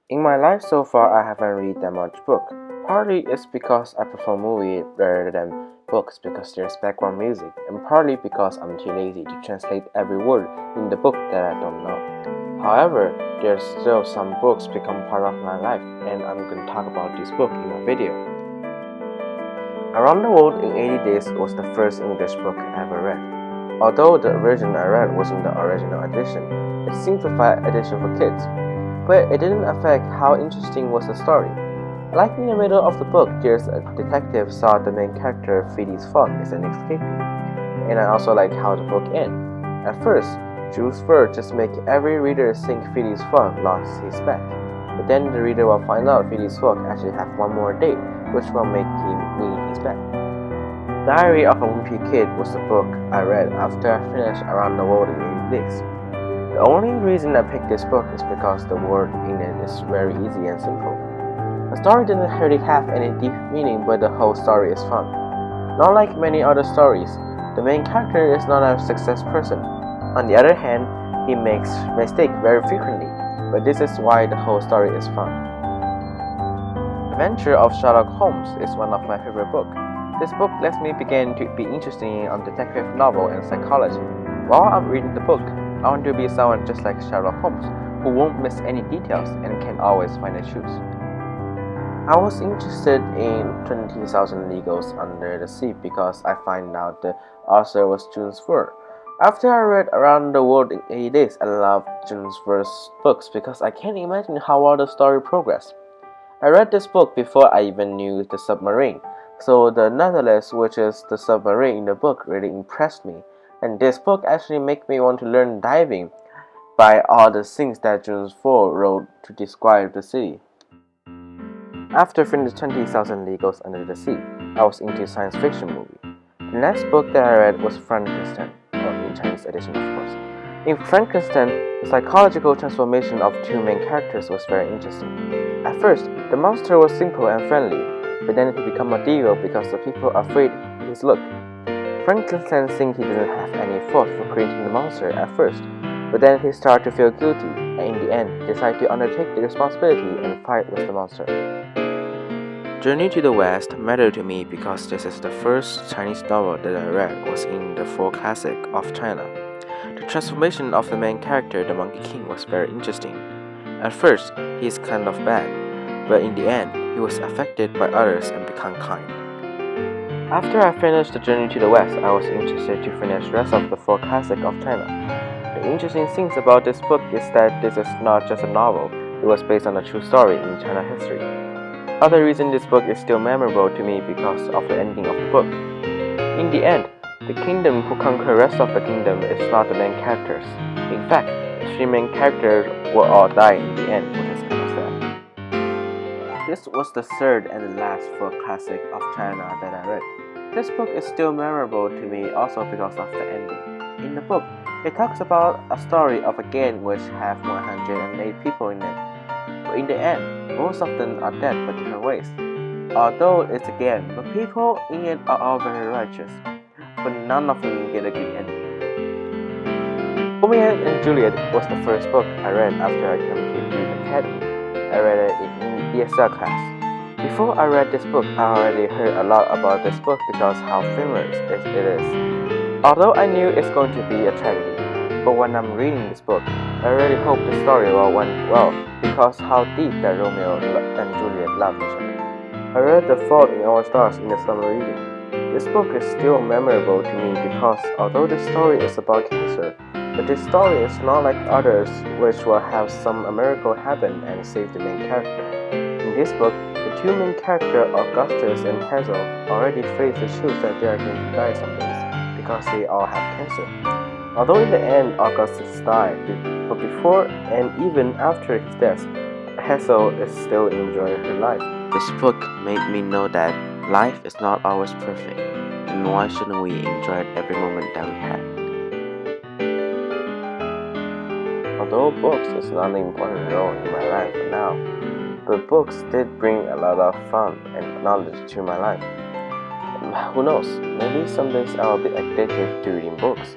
In my life so far, I haven't read that much book. Partly it's because I prefer movies rather than books because there's background music, and partly because I'm too lazy to translate every word in the book that I don't know. However, there's still some books become part of my life, and I'm going to talk about this book in my video. Around the World in 80 Days was the first English book I ever read. Although the version I read wasn't the original edition, it's a simplified edition for kids. But it didn't affect how interesting was the story. Like in the middle of the book, there's a detective saw the main character Phileas Fogg is an escapee. And I also like how the book ends. At first, Jules Verne just make every reader think Phileas Fogg lost his bet. But then the reader will find out Phileas Fogg actually have one more date, which will make him win his bet. Diary of a Wimpy Kid was the book I read after I finished Around the World in 80 Days. The only reason I picked this book is because the word in it is very easy and simple. The story didn't really have any deep meaning, but the whole story is fun. Not like many other stories, the main character is not a success person. On the other hand, he makes mistakes very frequently, but this is why the whole story is fun. Adventure of Sherlock Holmes is one of my favorite books. This book lets me begin to be interested in detective novel and psychology. While I'm reading the book, I want to be someone just like Sherlock Holmes, who won't miss any details and can always find the truth. I was interested in 20,000 Leagues Under the Sea because I find out the author was Jules Verne. After I read Around the World in 80 Days, I loved Jules Verne's books because I can't imagine how well the story progressed. I read this book before I even knew the submarine, so the Nautilus, which is the submarine in the book, really impressed me. And this book actually made me want to learn diving by all the things that Jules Verne wrote to describe the sea. After finishing 20,000 Leagues Under the Sea, I was into science fiction movie. The next book that I read was Frankenstein, or in Chinese edition of course. In Frankenstein, the psychological transformation of two main characters was very interesting. At first, the monster was simple and friendly, but then he became a devil because the people are afraid of his look. Frankenstein thinks he doesn't have any fault for creating the monster at first, but then he starts to feel guilty, and in the end, decides to undertake the responsibility and fight with the monster. Journey to the West mattered to me because this is the first Chinese novel that I read was in the folk classic of China. The transformation of the main character, the Monkey King, was very interesting. At first, he is kind of bad, but in the end, he was affected by others and became kind. After I finished The Journey to the West, I was interested to finish the rest of the folk classic of China. The interesting things about this book is that this is not just a novel, it was based on a true story in China history. Other reason this book is still memorable to me because of the ending of the book. In the end, the kingdom who conquer the rest of the kingdom is not the main characters. In fact, the three main characters will all die in the end, which is kind of sad. This was the third and the last folk classic of China that I read. This book is still memorable to me also because of the ending. In the book, it talks about a story of a gang which have 108 people in it. But in the end, most of them are dead but different ways. Although it's a game, the people in it are all very righteous, but none of them get a good ending. Romeo and Juliet was the first book I read after I came to the academy. I read it in ESL class. Before I read this book, I already heard a lot about this book because how famous it is. Although I knew it's going to be a tragedy, but when I'm reading this book, I really hope the story will went well because how deep that Romeo and Juliet love each other. I read The Fault in Our Stars in the summer reading. This book is still memorable to me because although the story is about cancer, but this story is not like others which will have some miracle happen and save the main character. In this book, the two main characters, Augustus and Hazel, already face the truth that they are going to die someday because they all have cancer. Although in the end Augustus died, but before and even after his death, Hazel is still enjoying her life. This book made me know that life is not always perfect, and why shouldn't we enjoy every moment that we have? Although books is not an important role in my life now, but books did bring a lot of fun and knowledge to my life. Who knows, maybe some days I will be addicted to reading books.